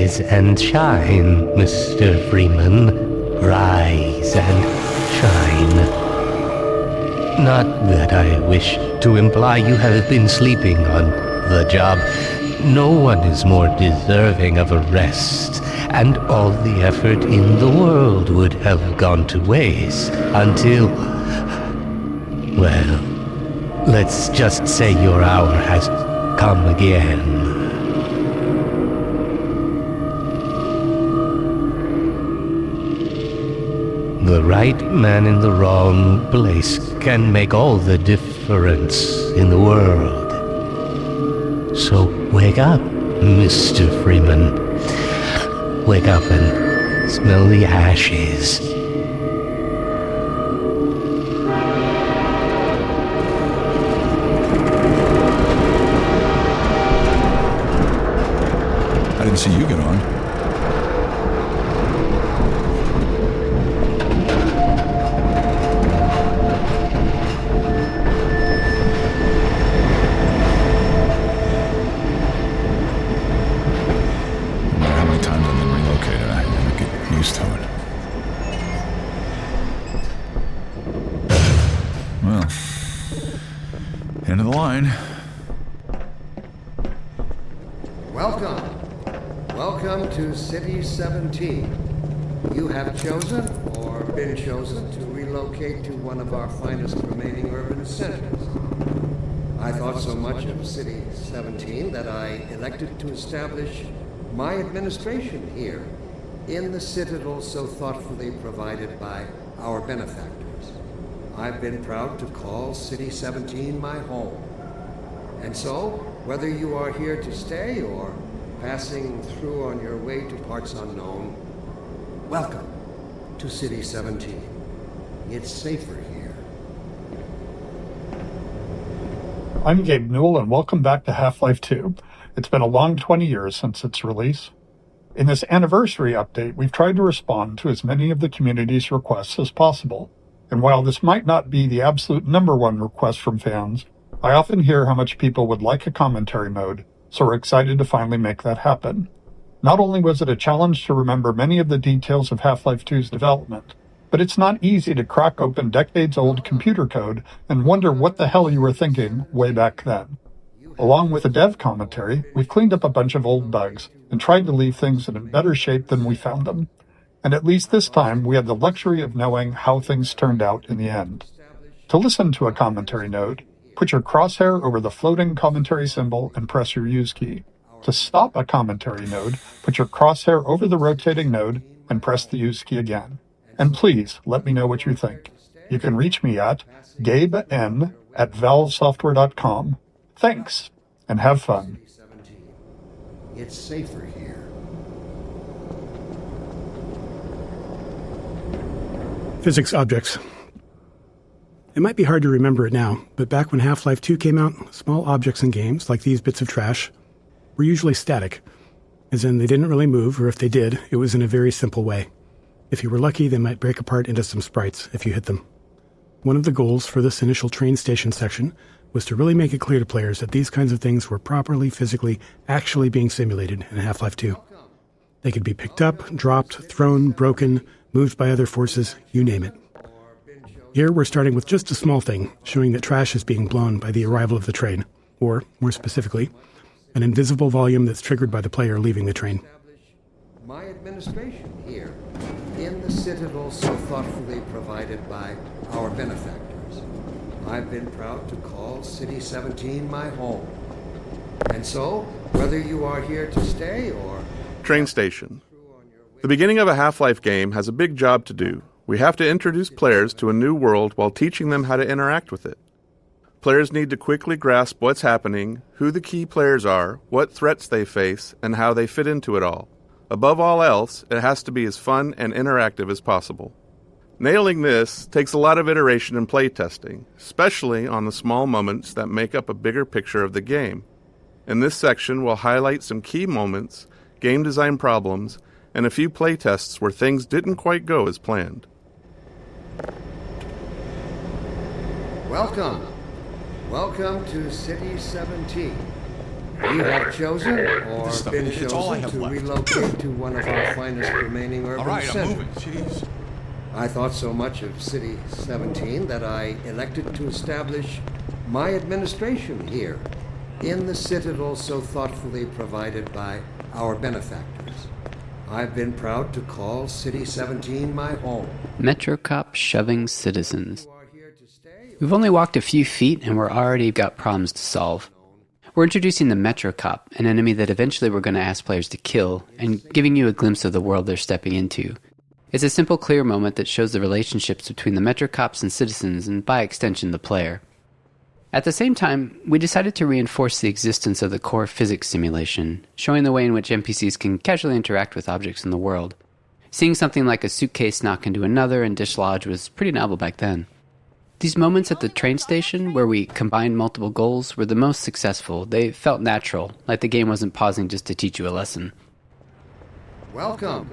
Rise and shine, Mr. Freeman. Rise and shine. Not that I wish to imply you have been sleeping on the job. No one is more deserving of a rest, and all the effort in the world would have gone to waste until... well, let's just say your hour has come again. The right man in the wrong place can make all the difference in the world. So wake up, Mr. Freeman. Wake up and smell the ashes. I didn't see you get on. Well, end of the line. Welcome to City 17. You have chosen, or been chosen, to relocate to one of our finest remaining urban centers. I thought so much of City 17 that I elected to establish my administration here, in the citadel so thoughtfully provided by our benefactors. I've been proud to call City 17 my home. And so, whether you are here to stay or passing through on your way to parts unknown, welcome to City 17. It's safer here. I'm Gabe Newell, and welcome back to Half-Life 2. It's been a long 20 years since its release. In this anniversary update, we've tried to respond to as many of the community's requests as possible. And while this might not be the absolute number one request from fans, I often hear how much people would like a commentary mode, so we're excited to finally make that happen. Not only was it a challenge to remember many of the details of Half-Life 2's development, but it's not easy to crack open decades-old computer code and wonder what the hell you were thinking way back then. Along with the dev commentary, we've cleaned up a bunch of old bugs and tried to leave things in better shape than we found them. And at least this time, we had the luxury of knowing how things turned out in the end. To listen to a commentary node, put your crosshair over the floating commentary symbol and press your use key. To stop a commentary node, put your crosshair over the rotating node and press the use key again. And please, let me know what you think. You can reach me at gaben@valvesoftware.com. Thanks, and have fun. It's safer here. Physics objects. It might be hard to remember it now, but back when Half-Life 2 came out, small objects in games, like these bits of trash, were usually static, as in they didn't really move, or if they did, it was in a very simple way. If you were lucky, they might break apart into some sprites if you hit them. One of the goals for this initial train station section was to really make it clear to players that these kinds of things were properly, physically, actually being simulated in Half-Life 2. They could be picked up, dropped, thrown, broken, moved by other forces, you name it. Here we're starting with just a small thing, showing that trash is being blown by the arrival of the train, or, more specifically, an invisible volume that's triggered by the player leaving the train. My administration here, in the citadel so thoughtfully provided by our benefactors. I've been proud to call City 17 my home. And so, whether you are here to stay or... Train station. The beginning of a Half-Life game has a big job to do. We have to introduce players to a new world while teaching them how to interact with it. Players need to quickly grasp what's happening, who the key players are, what threats they face, and how they fit into it all. Above all else, it has to be as fun and interactive as possible. Nailing this takes a lot of iteration and playtesting, especially on the small moments that make up a bigger picture of the game. In this section, we'll highlight some key moments, game design problems, and a few playtests where things didn't quite go as planned. Welcome to City 17. You have chosen or This stuff, been it's all I chosen have to left. relocate to one of our finest remaining urban All right, I'm centers. moving. Jeez. I thought so much of City 17 that I elected to establish my administration here, in the citadel so thoughtfully provided by our benefactors. I've been proud to call City 17 my home. Metro Cop shoving citizens. You are here to stay, We've only walked a few feet and we're already got problems to solve. We're introducing the Metro Cop, an enemy that eventually we're going to ask players to kill, and giving you a glimpse of the world they're stepping into. It's a simple, clear moment that shows the relationships between the Metro Cops and citizens, and by extension, the player. At the same time, we decided to reinforce the existence of the core physics simulation, showing the way in which NPCs can casually interact with objects in the world. Seeing something like a suitcase knock into another and dislodge was pretty novel back then. These moments at the train station, where we combined multiple goals, were the most successful. They felt natural, like the game wasn't pausing just to teach you a lesson. welcome.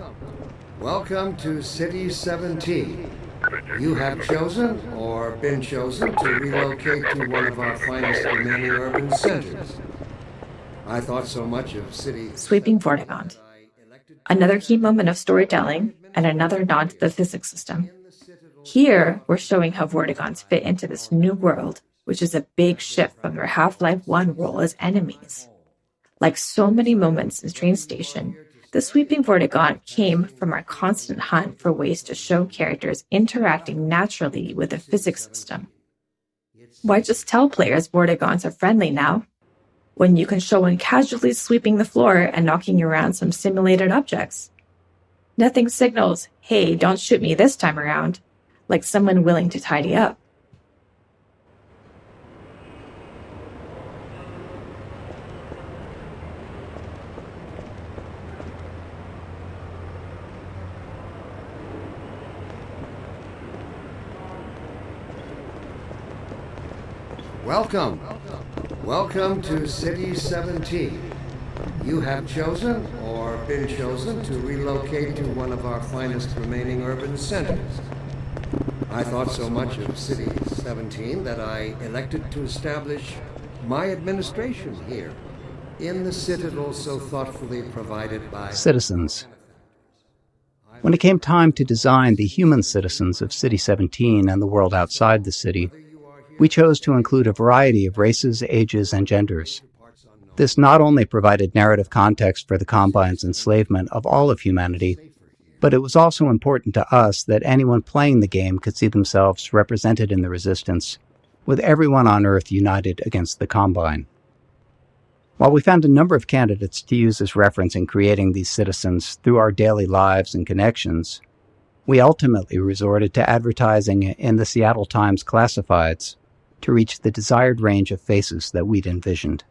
Welcome to City 17. You have chosen or been chosen to relocate to one of our finest remaining urban centers. I thought so much of City Sweeping 17 Vortigaunt. that I elected Another key moment of storytelling, and another nod to the physics system. Here, we're showing how Vortigaunts fit into this new world, which is a big shift from their Half-Life 1 role as enemies. Like so many moments in Train Station, the Sweeping Vortigaunt came from our constant hunt for ways to show characters interacting naturally with the physics system. Why just tell players Vortigaunts are friendly now, when you can show one casually sweeping the floor and knocking around some simulated objects? Nothing signals, hey, don't shoot me this time around, like someone willing to tidy up. Welcome. Welcome to City 17. You have chosen or been chosen to relocate to one of our finest remaining urban centers. I thought so much of City 17 that I elected to establish my administration here, in the citadel so thoughtfully provided by Citizens. When it came time to design the human citizens of City 17 and the world outside the city, we chose to include a variety of races, ages, and genders. This not only provided narrative context for the Combine's enslavement of all of humanity, but it was also important to us that anyone playing the game could see themselves represented in the Resistance, with everyone on Earth united against the Combine. While we found a number of candidates to use as reference in creating these citizens through our daily lives and connections, we ultimately resorted to advertising in the Seattle Times classifieds to reach the desired range of faces that we'd envisioned.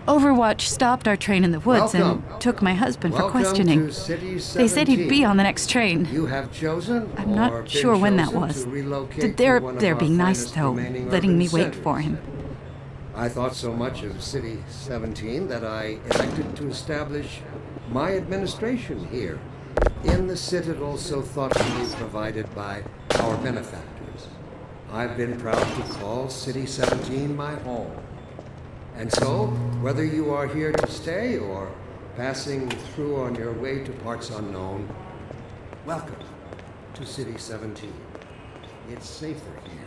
Overwatch stopped our train in the woods Welcome. and took my husband for Welcome questioning. to City 17. They said he'd be on the next train. You have chosen I'm or not been sure when that chosen was. to relocate They're to one of they're our being nice finest though, remaining letting urban me wait centers. for him. I thought so much of City 17 that I elected to establish my administration here, in the citadel so thoughtfully provided by our benefactors. I've been proud to call City 17 my home. And so, whether you are here to stay or passing through on your way to parts unknown, welcome to City 17. It's safer here.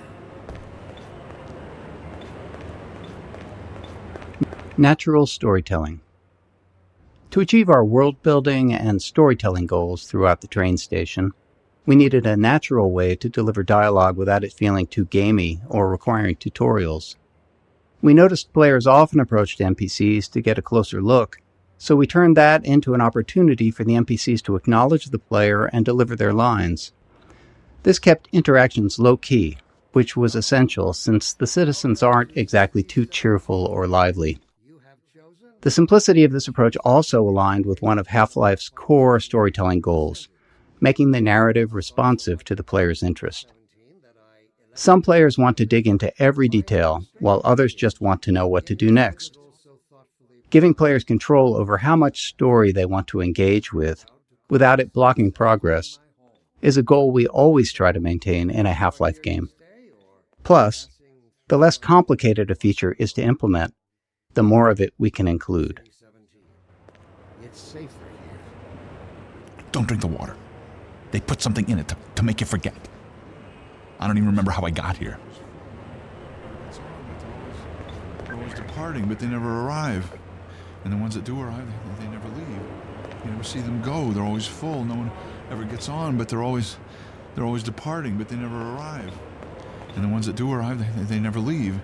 Natural storytelling. To achieve our world-building and storytelling goals throughout the train station, we needed a natural way to deliver dialogue without it feeling too gamey or requiring tutorials. We noticed players often approached NPCs to get a closer look, so we turned that into an opportunity for the NPCs to acknowledge the player and deliver their lines. This kept interactions low-key, which was essential since the citizens aren't exactly too cheerful or lively. The simplicity of this approach also aligned with one of Half-Life's core storytelling goals, making the narrative responsive to the player's interest. Some players want to dig into every detail, while others just want to know what to do next. Giving players control over how much story they want to engage with, without it blocking progress, is a goal we always try to maintain in a Half-Life game. Plus, The less complicated a feature is to implement, the more of it we can include. It's safer here. Don't drink the water. They put something in it to make you forget. I don't even remember how I got here. They're always departing, but they never arrive. And the ones that do arrive, they never leave. You never see them go. They're always full. No one ever gets on, but they're always departing, but they never arrive. And the ones that do arrive, they never leave.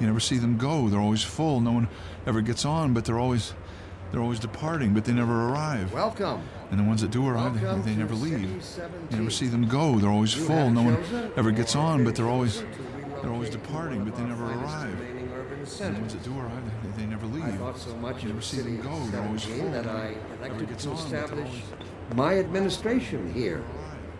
You never see them go. They're always full. No one ever gets on, but they're always departing, but they never arrive. Welcome. And the ones that do arrive, they never leave. You never see them go. They're always full. No one ever gets on, but they're always departing, but they never arrive. And the ones that do arrive, they never leave. I thought so much You never of see them City go. They're always 17 full. that I Never elected gets to on, but they're establish always- my administration here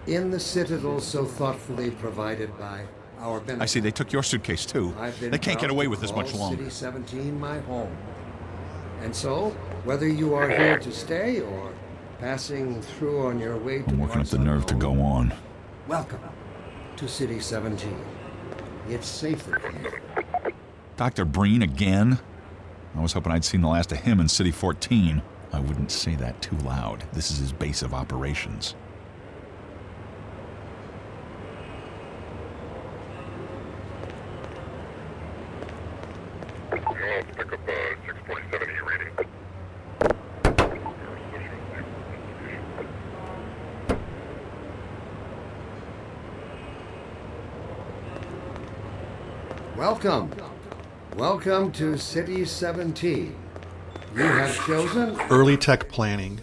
in the citadel so thoughtfully provided by our benefit. I see they took your suitcase too. I've been They can't get proud away to with this call much longer. City 17 my home. And so, whether you are here to stay or passing through on your way to I'm working up the nerve to go on. welcome to City 17. It's safer here. Dr. Breen again? I was hoping I'd seen the last of him in City 14. I wouldn't say that too loud. This is his base of operations. Pick up 647E reading. Welcome. Welcome to City 17. You have chosen Early tech planning.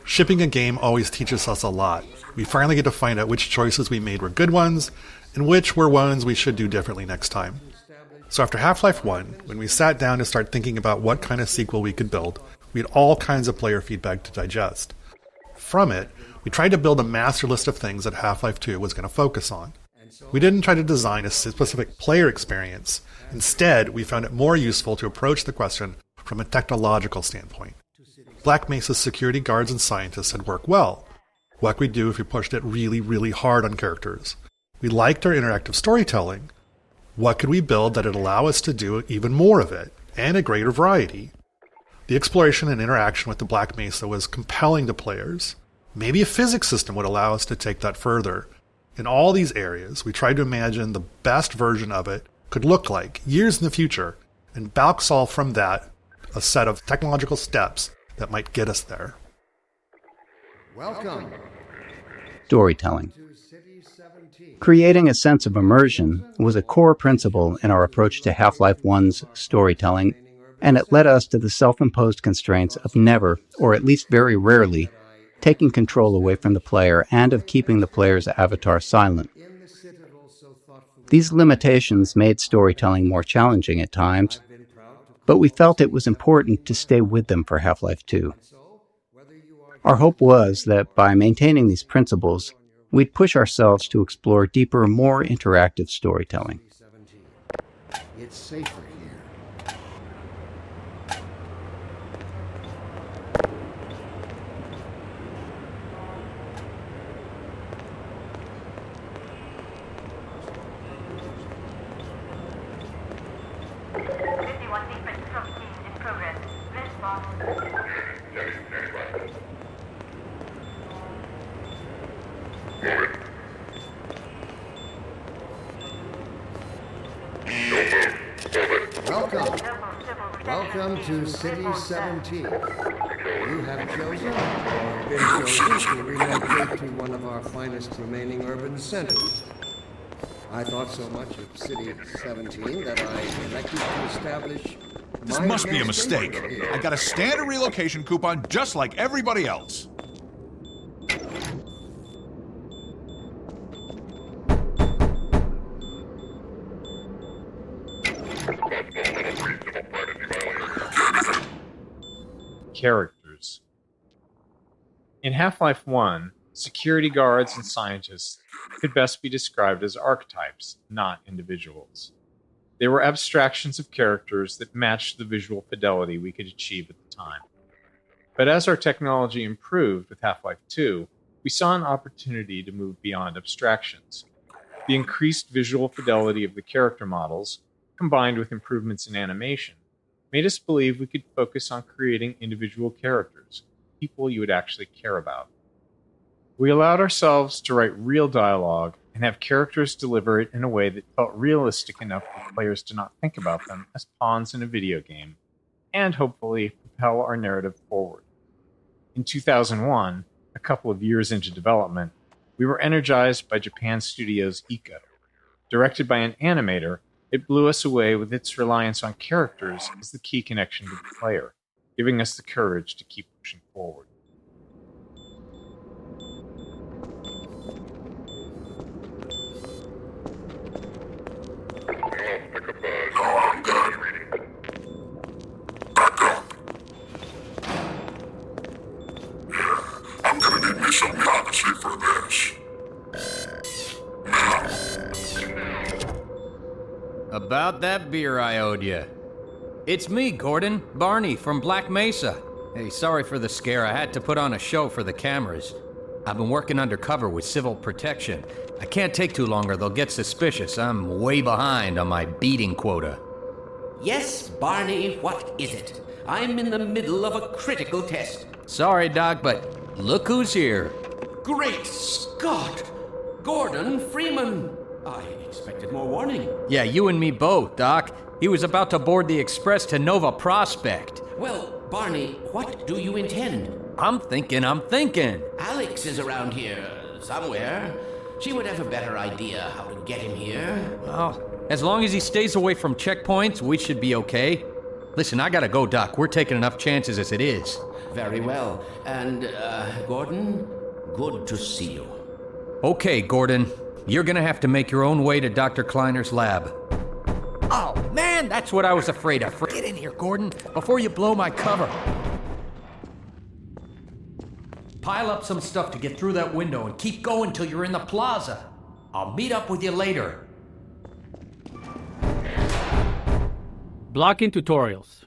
Shipping a game always teaches us a lot. We finally get to find out which choices we made were good ones, and which were ones we should do differently next time. So after Half-Life 1, when we sat down to start thinking about what kind of sequel we could build, we had all kinds of player feedback to digest. From it, we tried to build a master list of things that Half-Life 2 was going to focus on. We didn't try to design a specific player experience. Instead, we found it more useful to approach the question from a technological standpoint. Black Mesa's security guards and scientists had worked well. What could we do if we pushed it really, really hard on characters? We liked our interactive storytelling. What could we build that would allow us to do even more of it, and a greater variety? The exploration and interaction with the Black Mesa was compelling to players. Maybe a physics system would allow us to take that further. In all these areas, we tried to imagine the best version of it could look like years in the future, and bulk solve from that a set of technological steps that might get us there. welcome Storytelling. to City 17. Creating a sense of immersion was a core principle in our approach to Half-Life 1's storytelling, and it led us to the self-imposed constraints of never, or at least very rarely, taking control away from the player and of keeping the player's avatar silent. In the citadel so thoughtfully These limitations made storytelling more challenging at times, been proud to but we felt it was important to stay with them for Half-Life 2. so whether you are Our hope was that by maintaining these principles, we'd push ourselves to explore deeper, more interactive storytelling. 17. It's safer here. Welcome. Welcome to City 17. You have chosen or been chosen to relocate to one of our finest remaining urban centers. I thought so much of City 17 that I elected to establish This my must be a administration mistake. here. I got a standard relocation coupon just like everybody else. Characters. In Half-Life 1, security guards and scientists could best be described as archetypes, not individuals. They were abstractions of characters that matched the visual fidelity we could achieve at the time. But as our technology improved with Half-Life 2, we saw an opportunity to move beyond abstractions. The increased visual fidelity of the character models combined with improvements in animation, made us believe we could focus on creating individual characters, people you would actually care about. We allowed ourselves to write real dialogue and have characters deliver it in a way that felt realistic enough for players to not think about them as pawns in a video game, and hopefully propel our narrative forward. In 2001, a couple of years into development, we were energized by Japan Studios' Ico. Directed by an animator, it blew us away with its reliance on characters as the key connection to the player, giving us the courage to keep pushing forward. I'm good. Back up. I'm gonna need me some privacy for this. About that beer I owed you. It's me, Gordon, Barney from Black Mesa. Hey, sorry for the scare. I had to put on a show for the cameras. I've been working undercover with civil protection. I can't take too long or they'll get suspicious. I'm way behind on my beating quota. Yes, Barney, what is it? I'm in the middle of a critical test. Sorry, Doc, but look who's here. Great Scott! Gordon Freeman! I expected more warning. Yeah, you and me both, Doc. He was about to board the express to Nova Prospect. Well, Barney, what do you intend? I'm thinking. Alex is around here somewhere. She would have a better idea how to get him here. Well, as long as he stays away from checkpoints, we should be okay. Listen, I gotta go, Doc. We're taking enough chances as it is. Very well. And, Gordon, good to see you. Okay, Gordon. You're gonna have to make your own way to Dr. Kleiner's lab. Oh, man, that's what I was afraid of. Get in here, Gordon, before you blow my cover. Pile up some stuff to get through that window and keep going till you're in the plaza. I'll meet up with you later. Blocking tutorials.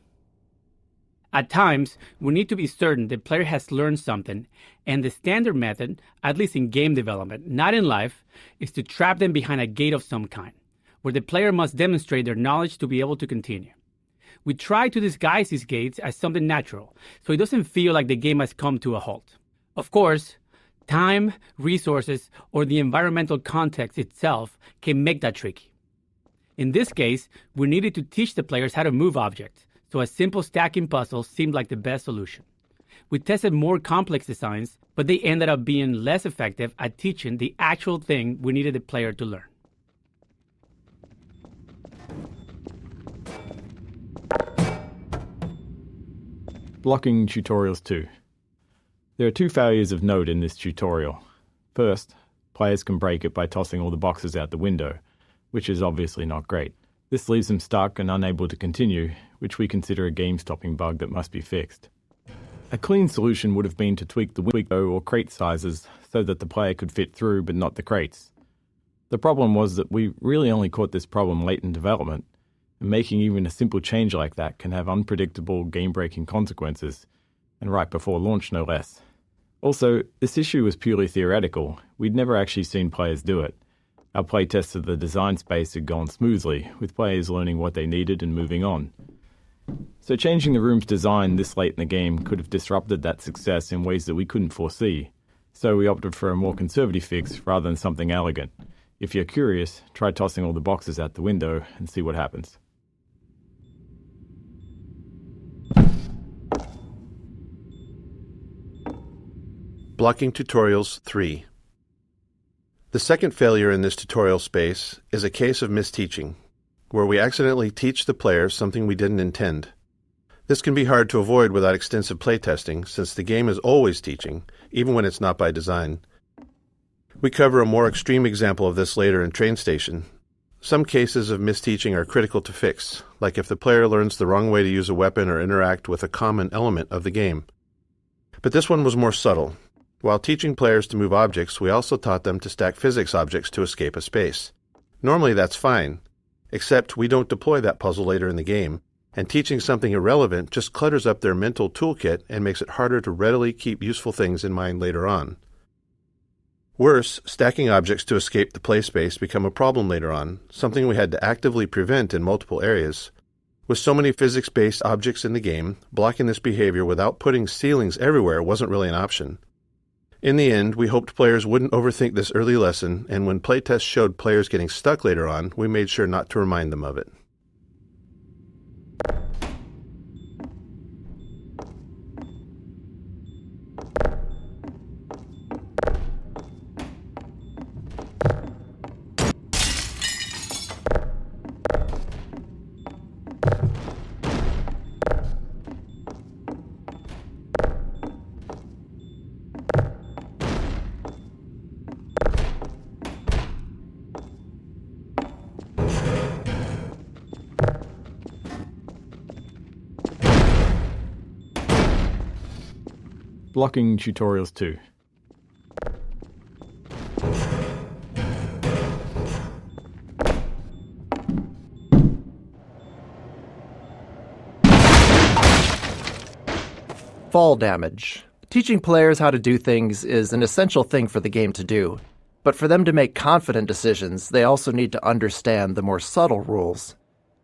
At times, we need to be certain the player has learned something, and the standard method, at least in game development, not in life, is to trap them behind a gate of some kind, where the player must demonstrate their knowledge to be able to continue. We try to disguise these gates as something natural, so it doesn't feel like the game has come to a halt. Of course, time, resources, or the environmental context itself can make that tricky. In this case, we needed to teach the players how to move objects, so a simple stacking puzzle seemed like the best solution. We tested more complex designs, but they ended up being less effective at teaching the actual thing we needed the player to learn. Blocking tutorials 2. There are two failures of note in this tutorial. First, players can break it by tossing all the boxes out the window, which is obviously not great. This leaves them stuck and unable to continue, which we consider a game-stopping bug that must be fixed. A clean solution would have been to tweak the window or crate sizes so that the player could fit through but not the crates. The problem was that we really only caught this problem late in development, and making even a simple change like that can have unpredictable game-breaking consequences, and right before launch no less. Also, this issue was purely theoretical. We'd never actually seen players do it. Our playtests of the design space had gone smoothly, with players learning what they needed and moving on. So changing the room's design this late in the game could have disrupted that success in ways that we couldn't foresee. So we opted for a more conservative fix rather than something elegant. If you're curious, try tossing all the boxes out the window and see what happens. Blocking Tutorials 3. The second failure in this tutorial space is a case of misteaching, where we accidentally teach the players something we didn't intend. This can be hard to avoid without extensive playtesting, since the game is always teaching, even when it's not by design. We cover a more extreme example of this later in Train Station. Some cases of misteaching are critical to fix, like if the player learns the wrong way to use a weapon or interact with a common element of the game. But this one was more subtle. While teaching players to move objects, we also taught them to stack physics objects to escape a space. Normally that's fine, except we don't deploy that puzzle later in the game, and teaching something irrelevant just clutters up their mental toolkit and makes it harder to readily keep useful things in mind later on. Worse, stacking objects to escape the play space become a problem later on, something we had to actively prevent in multiple areas. With so many physics-based objects in the game, blocking this behavior without putting ceilings everywhere wasn't really an option. In the end, we hoped players wouldn't overthink this early lesson, and when playtests showed players getting stuck later on, we made sure not to remind them of it. Blocking tutorials 2. Fall damage. Teaching players how to do things is an essential thing for the game to do, but for them to make confident decisions, they also need to understand the more subtle rules.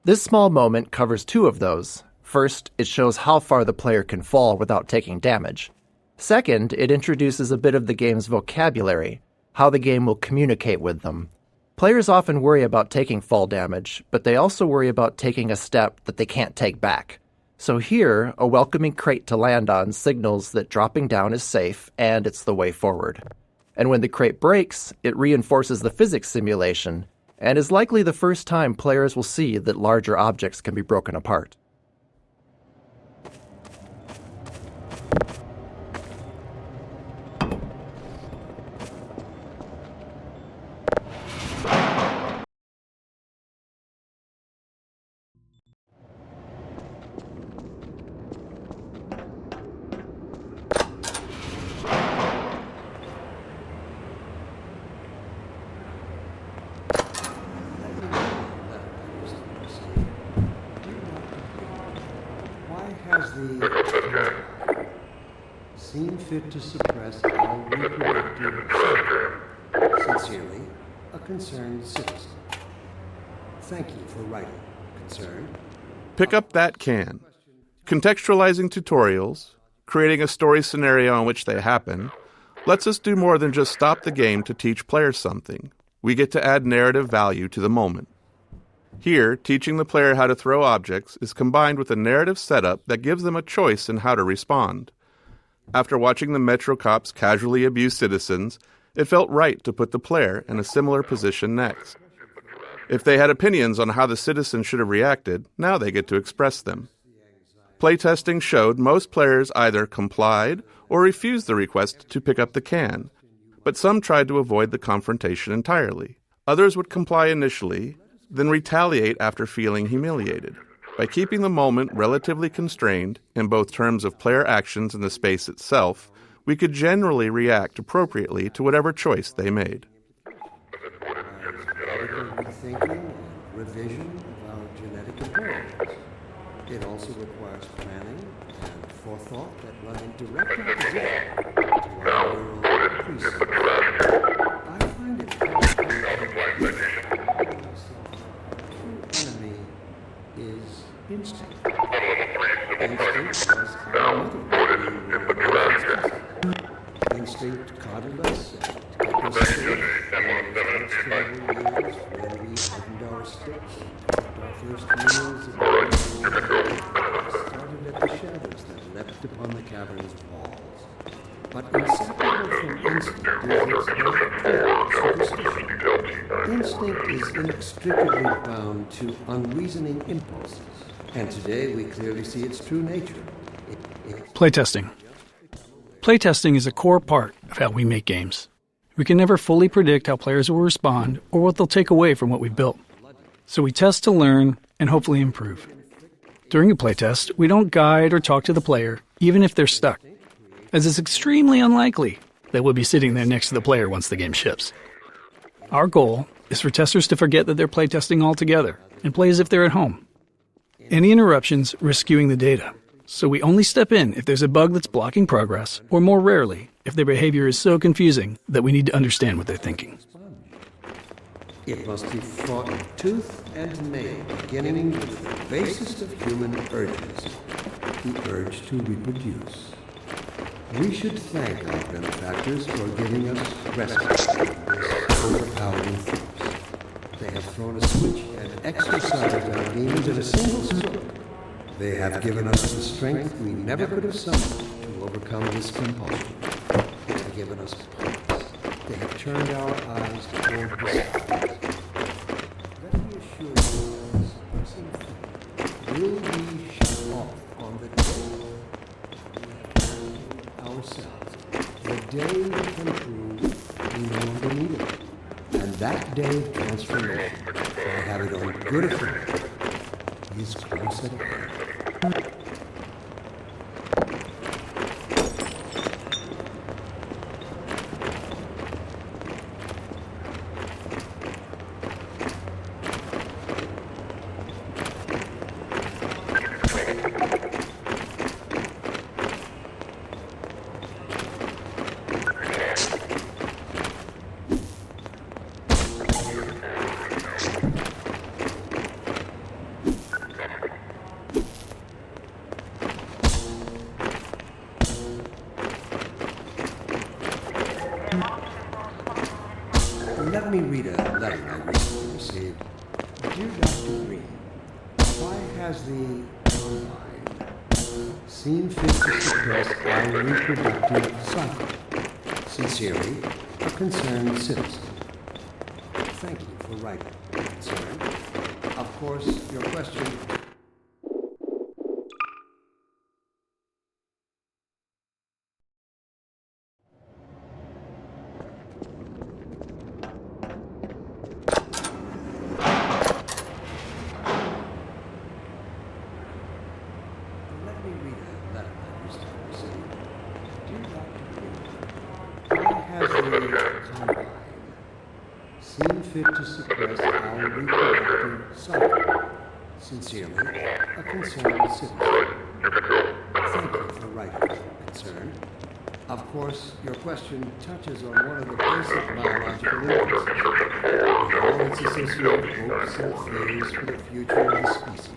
This small moment covers two of those. First, it shows how far the player can fall without taking damage. Second, it introduces a bit of the game's vocabulary, how the game will communicate with them. Players often worry about taking fall damage, but they also worry about taking a step that they can't take back. So here, a welcoming crate to land on signals that dropping down is safe and it's the way forward. And when the crate breaks, it reinforces the physics simulation, and is likely the first time players will see that larger objects can be broken apart. Has the seen fit to suppress all reproductive sound? Sincerely, a concerned citizen. Thank you for writing, concerned. Pick up that can. Contextualizing tutorials, creating a story scenario in which they happen, lets us do more than just stop the game to teach players something. We get to add narrative value to the moment. Here, teaching the player how to throw objects is combined with a narrative setup that gives them a choice in how to respond. After watching the Metro cops casually abuse citizens, it felt right to put the player in a similar position next. If they had opinions on how the citizens should have reacted, now they get to express them. Playtesting showed most players either complied or refused the request to pick up the can, but some tried to avoid the confrontation entirely. Others would comply initially, then retaliate after feeling humiliated. By keeping the moment relatively constrained, in both terms of player actions and the space itself, we could generally react appropriately to whatever choice they made. Rethinking and revision of our genetic appearance. It also requires planning and forethought that run in direct opposition to our neural precepts. I find it enemy is instinct. Instinct was our mother. Instinct coddled us and kept us safe for those terrible years when we opened our sticks and cooked our first meals and started at the shadows that leapt upon the cavern's walls. But inseparable from instinct is its superstition. Instinct is inextricably bound to unreasoning impulses, and today we clearly see its true nature. Playtesting. Playtesting is a core part of how we make games. We can never fully predict how players will respond or what they'll take away from what we've built. So we test to learn and hopefully improve. During a playtest, we don't guide or talk to the player, even if they're stuck, as it's extremely unlikely that we'll be sitting there next to the player once the game ships. Our goal is for testers to forget that they're playtesting altogether and play as if they're at home. Any interruptions risk skewing the data, So we only step in if there's a bug that's blocking progress, or more rarely, if their behavior is so confusing that we need to understand what they're thinking. It must be fought tooth and nail, beginning with the basest of human urges, the urge to reproduce. We should thank our benefactors for giving us respite from this overpowering force. They have thrown a switch and exercised our demons in a single stroke. They have given us the strength we never could have summoned to overcome this compulsion. They have given us purpose. They have turned our eyes toward the stars. Let me assure you that this pressing thing will be shut off on the day we have ourselves, the day we can prove we no longer need it. And that day of transformation, I have it on good authority, is close at hand. Let me read a letter I recently received. Dear Dr. Green, why has the Combine seen fit to suppress our reproductive cycle? Sincerely, a concerned citizen. Thank you for writing, concerned. Of course, your question... Seem fit to suppress our reproductive cycle. Sincerely, a concerned citizen. Thank you for writing, concerned. Of course, your question touches on one of the basic biological impulses. With all its associated hopes and fears for the future of the species.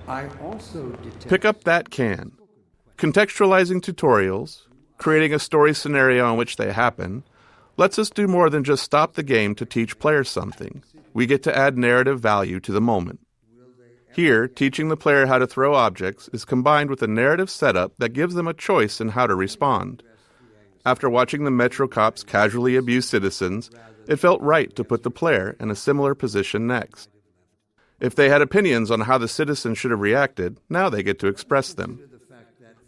I also detect... Pick up that can. Contextualizing tutorials, creating a story scenario in which they happen, lets us do more than just stop the game to teach players something. We get to add narrative value to the moment. Here, teaching the player how to throw objects is combined with a narrative setup that gives them a choice in how to respond. After watching the Metro cops casually abuse citizens, it felt right to put the player in a similar position next. If they had opinions on how the citizens should have reacted, now they get to express them.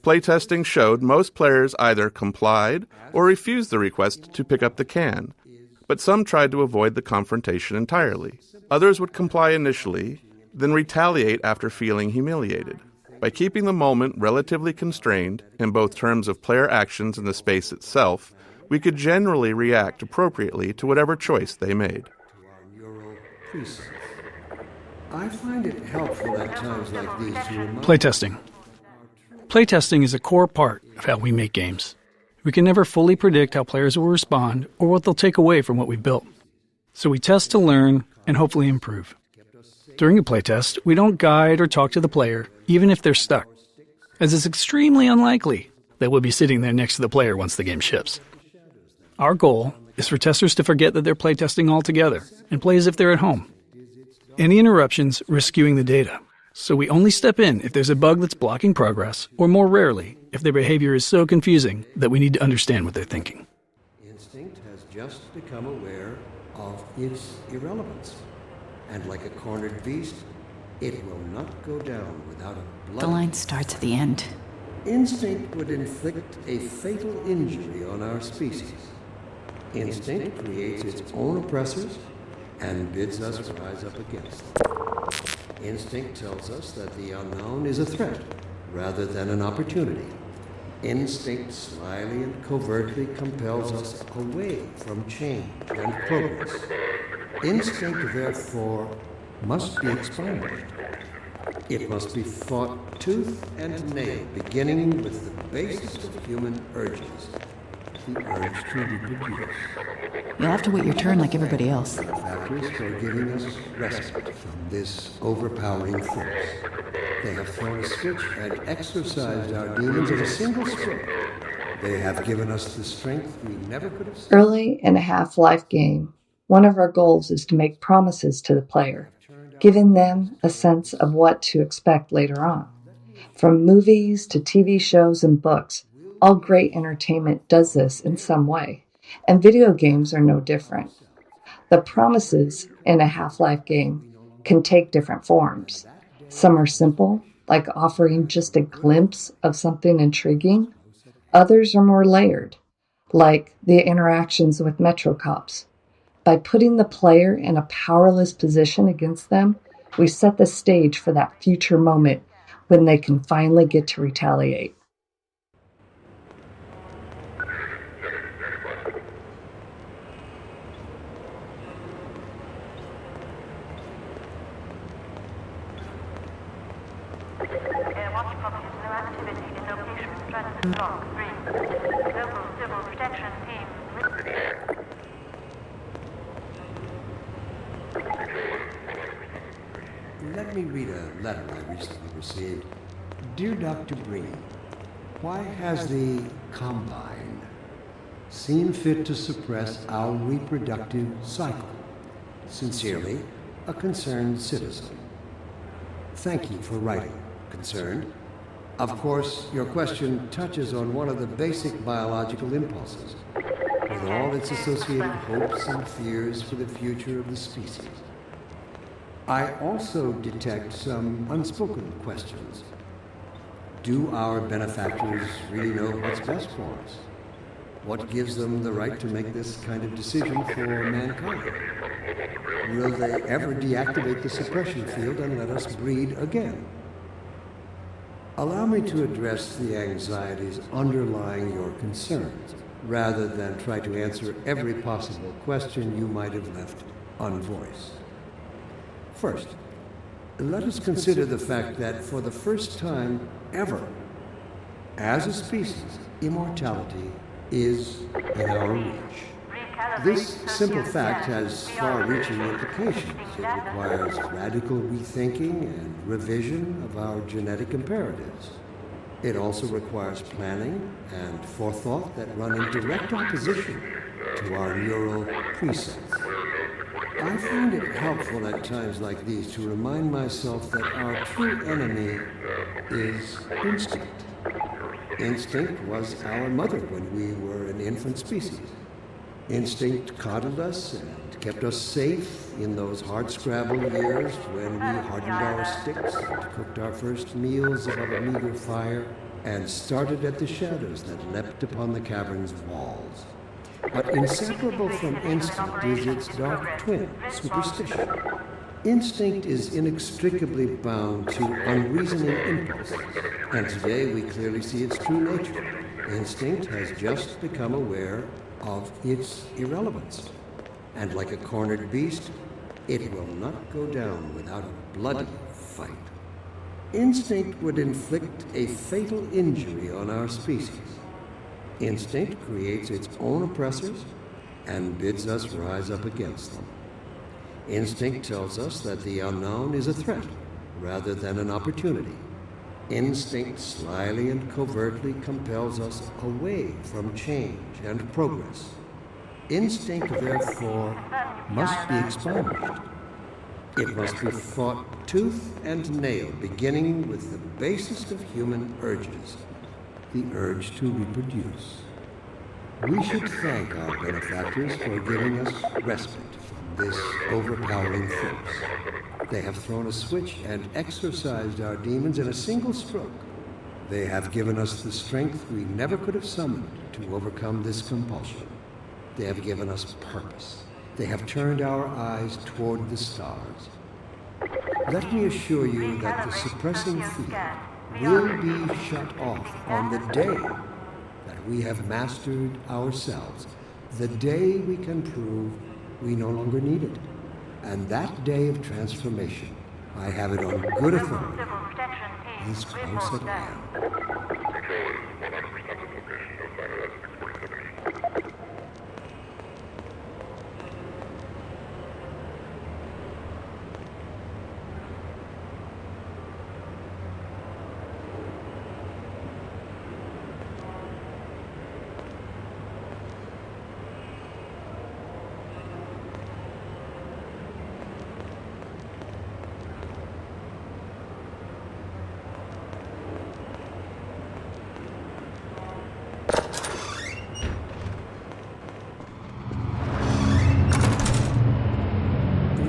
Playtesting showed most players either complied or refused the request to pick up the can, but some tried to avoid the confrontation entirely. Others would comply initially, then retaliate after feeling humiliated. By keeping the moment relatively constrained, in both terms of player actions and the space itself, we could generally react appropriately to whatever choice they made. I find it helpful at times like these to remind... Playtesting. Playtesting is a core part of how we make games. We can never fully predict how players will respond or what they'll take away from what we've built. So we test to learn and hopefully improve. During a playtest, we don't guide or talk to the player, even if they're stuck, as it's extremely unlikely that we'll be sitting there next to the player once the game ships. Our goal is for testers to forget that they're playtesting altogether and play as if they're at home. Any interruptions risk skewing the data. So we only step in if there's a bug that's blocking progress, or more rarely, if their behavior is so confusing that we need to understand what they're thinking. Instinct has just become aware of its irrelevance. And like a cornered beast, it will not go down without a blood... The line starts at the end. Instinct would inflict a fatal injury on our species. Instinct creates its own oppressors and bids us rise up against them. Instinct tells us that the unknown is a threat rather than an opportunity. Instinct slyly and covertly compels us away from change and progress. Instinct, therefore, must be expanded. It must be fought tooth and nail, beginning with the basis of human urges, the urge to reproduce. You'll have to wait your turn like everybody else. Factors for giving us respite from this overpowering force. They have thrown a switch and exorcised our demons in a single stroke. They have given us the strength we never could have seen. Early in a Half-Life game, one of our goals is to make promises to the player, giving them a sense of what to expect later on. From movies to TV shows and books, all great entertainment does this in some way, and video games are no different. The promises in a Half-Life game can take different forms. Some are simple, like offering just a glimpse of something intriguing. Others are more layered, like the interactions with Metro Cops. By putting the player in a powerless position against them, we set the stage for that future moment when they can finally get to retaliate. Let me read a letter I recently received. Dear Dr. Breen, why has the Combine seen fit to suppress our reproductive cycle? Sincerely, a concerned citizen. Thank you for writing, concerned. Of course, your question touches on one of the basic biological impulses, with all its associated hopes and fears for the future of the species. I also detect some unspoken questions. Do our benefactors really know what's best for us? What gives them the right to make this kind of decision for mankind? Will they ever deactivate the suppression field and let us breed again? Allow me to address the anxieties underlying your concerns, rather than try to answer every possible question you might have left unvoiced. First, let us consider the fact that for the first time ever, as a species, immortality is in our reach. This simple fact has far-reaching implications. It requires radical rethinking and revision of our genetic imperatives. It also requires planning and forethought that run in direct opposition to our neural precepts. I find it helpful at times like these to remind myself that our true enemy is instinct. Instinct was our mother when we were an infant species. Instinct coddled us and kept us safe in those hardscrabble years when we hardened our sticks and cooked our first meals above a meager fire and started at the shadows that leapt upon the cavern's walls. But inseparable from instinct is its dark twin, superstition. Instinct is inextricably bound to unreasoning impulses, and today we clearly see its true nature. Instinct has just become aware of its irrelevance, and like a cornered beast, it will not go down without a bloody fight. Instinct would inflict a fatal injury on our species. Instinct creates its own oppressors and bids us rise up against them. Instinct tells us that the unknown is a threat rather than an opportunity. Instinct slyly and covertly compels us away from change and progress. Instinct, therefore, must be expunged. It must be fought tooth and nail, beginning with the basest of human urges, the urge to reproduce. We should thank our benefactors for giving us respite from this overpowering force. They have thrown a switch and exorcised our demons in a single stroke. They have given us the strength we never could have summoned to overcome this compulsion. They have given us purpose. They have turned our eyes toward the stars. Let me assure you that the suppressing field will be shut off on the day that we have mastered ourselves, the day we can prove we no longer need it. And that day of transformation I have it on good authority. He's close at hand.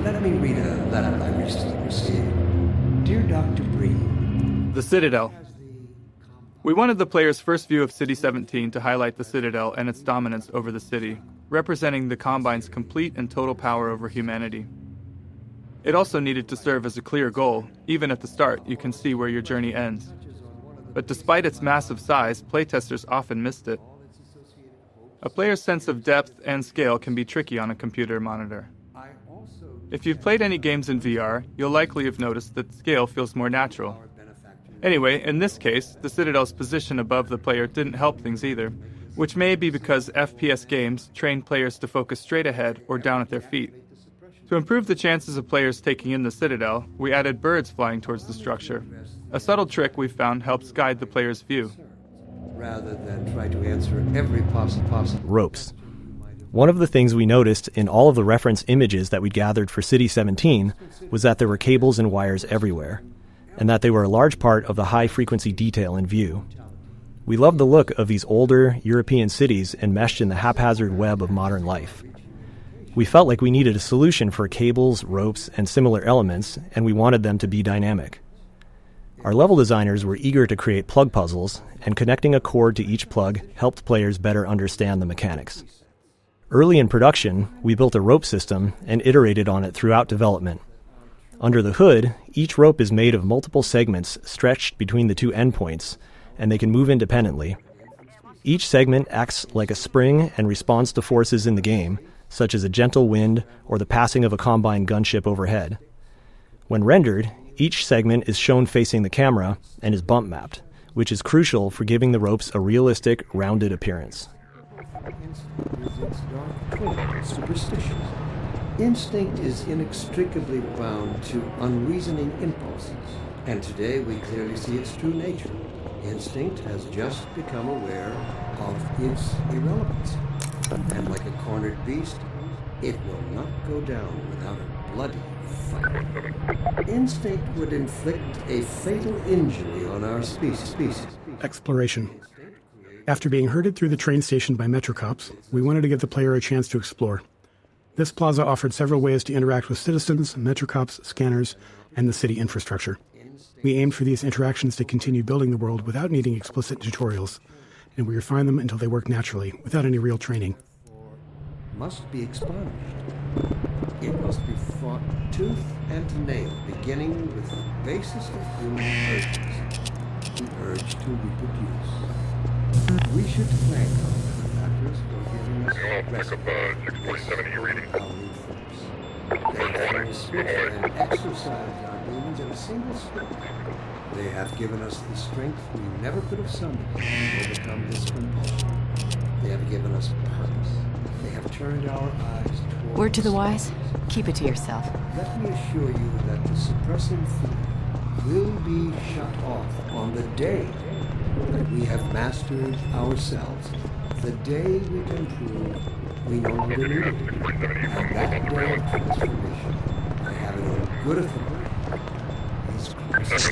Let me read a letter I recently received. Dear Dr. Bree, The Citadel. We wanted the player's first view of City 17 to highlight the Citadel and its dominance over the city, representing the Combine's complete and total power over humanity. It also needed to serve as a clear goal. Even at the start, you can see where your journey ends. But despite its massive size, playtesters often missed it. A player's sense of depth and scale can be tricky on a computer monitor. If you've played any games in VR, you'll likely have noticed that scale feels more natural. Anyway, in this case, the Citadel's position above the player didn't help things either, which may be because FPS games train players to focus straight ahead or down at their feet. To improve the chances of players taking in the Citadel, we added birds flying towards the structure. A subtle trick we found helps guide the player's view. rather than try to answer every possible. Ropes. One of the things we noticed in all of the reference images that we'd gathered for City 17 was that there were cables and wires everywhere, and that they were a large part of the high-frequency detail in view. We loved the look of these older European cities enmeshed in the haphazard web of modern life. We felt like we needed a solution for cables, ropes, and similar elements, and we wanted them to be dynamic. Our level designers were eager to create plug puzzles, and connecting a cord to each plug helped players better understand the mechanics. Early in production, we built a rope system and iterated on it throughout development. Under the hood, each rope is made of multiple segments stretched between the two endpoints, and they can move independently. Each segment acts like a spring and responds to forces in the game, such as a gentle wind or the passing of a Combine gunship overhead. When rendered, each segment is shown facing the camera and is bump mapped, which is crucial for giving the ropes a realistic, rounded appearance. Superstition. Instinct is inextricably bound to unreasoning impulses, and today we clearly see its true nature. Instinct has just become aware of its irrelevance, and like a cornered beast, it will not go down without a bloody fight. Instinct would inflict a fatal injury on our species. Exploration. After being herded through the train station by Metro cops, we wanted to give the player a chance to explore. This plaza offered several ways to interact with citizens, Metro cops, scanners, and the city infrastructure. We aimed for these interactions to continue building the world without needing explicit tutorials, and we refined them until they worked naturally, without any real training. Must be expunged. It must be fought tooth and nail, beginning with the basis of human urges, the urge to reproduce. We should thank our benefactors for giving us recipe reading. They have switch and exercise our demons in a single stroke. They have given us the strength we never could have summoned to overcome this compulsion. They have given us purpose. They have turned our eyes towards... Word to the wise, keep it to yourself. Let me assure you that the suppressing field will be shut off on the day that we have mastered ourselves, the day we can prove we no longer need it. And that day of transformation, I have it on good authority, is close.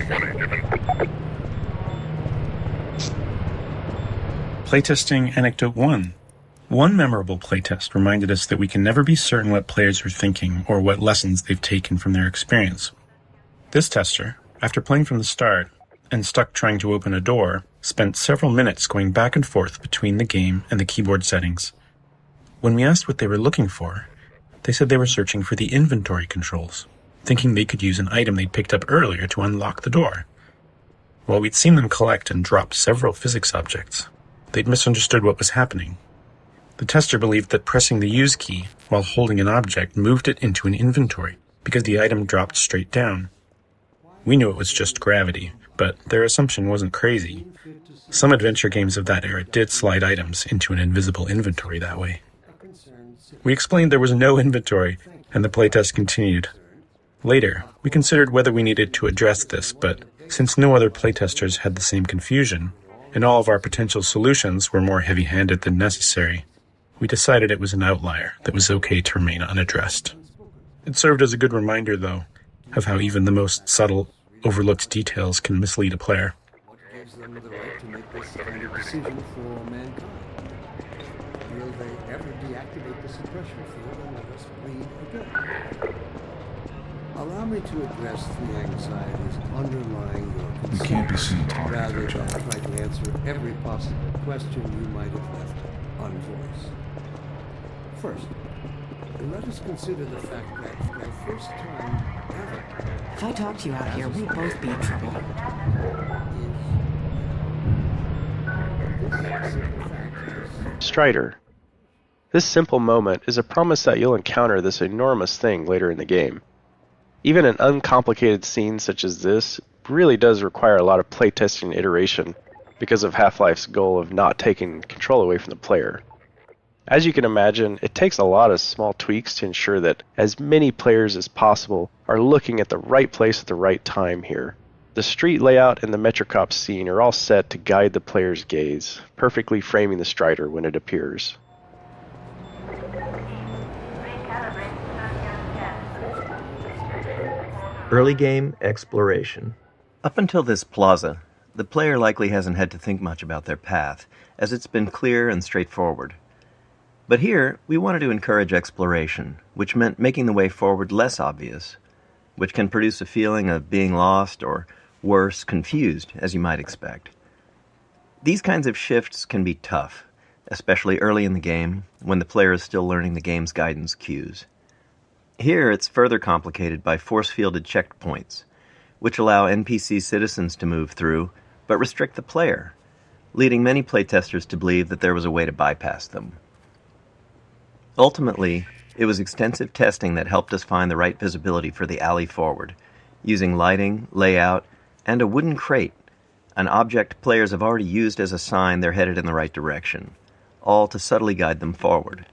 Playtesting Anecdote 1. One memorable playtest reminded us that we can never be certain what players are thinking or what lessons they've taken from their experience. This tester, after playing from the start and stuck trying to open a door, spent several minutes going back and forth between the game and the keyboard settings. When we asked what they were looking for, they said they were searching for the inventory controls, thinking they could use an item they'd picked up earlier to unlock the door. While we'd seen them collect and drop several physics objects, they'd misunderstood what was happening. The tester believed that pressing the use key while holding an object moved it into an inventory because the item dropped straight down. We knew it was just gravity, but their assumption wasn't crazy. Some adventure games of that era did slide items into an invisible inventory that way. We explained there was no inventory, and the playtest continued. Later, we considered whether we needed to address this, but since no other playtesters had the same confusion, and all of our potential solutions were more heavy-handed than necessary, we decided it was an outlier that was okay to remain unaddressed. It served as a good reminder, though, of how even the most subtle, overlooked details can mislead a player. What gives them the right to make this kind of decision for mankind? Will they ever deactivate the suppression field and let us bleed again? Allow me to address the anxieties underlying your concern. We can't be seen talking rather to each than other. try to answer every possible question you might have left unvoiced. First, let us consider the fact that for the first time ever, If I talk to you out here, we'll both be in trouble. Strider. This simple moment is a promise that you'll encounter this enormous thing later in the game. Even an uncomplicated scene such as this really does require a lot of playtesting and iteration because of Half-Life's goal of not taking control away from the player. As you can imagine, it takes a lot of small tweaks to ensure that as many players as possible are looking at the right place at the right time here. The street layout and the Metrocop scene are all set to guide the player's gaze, perfectly framing the Strider when it appears. Early game exploration. Up until this plaza, the player likely hasn't had to think much about their path, as it's been clear and straightforward. But here, we wanted to encourage exploration, which meant making the way forward less obvious, which can produce a feeling of being lost or, worse, confused, as you might expect. These kinds of shifts can be tough, especially early in the game, when the player is still learning the game's guidance cues. Here, it's further complicated by force-fielded checkpoints, which allow NPC citizens to move through, but restrict the player, leading many playtesters to believe that there was a way to bypass them. Ultimately, it was extensive testing that helped us find the right visibility for the alley forward, using lighting, layout, and a wooden crate, an object players have already used as a sign they're headed in the right direction, all to subtly guide them forward.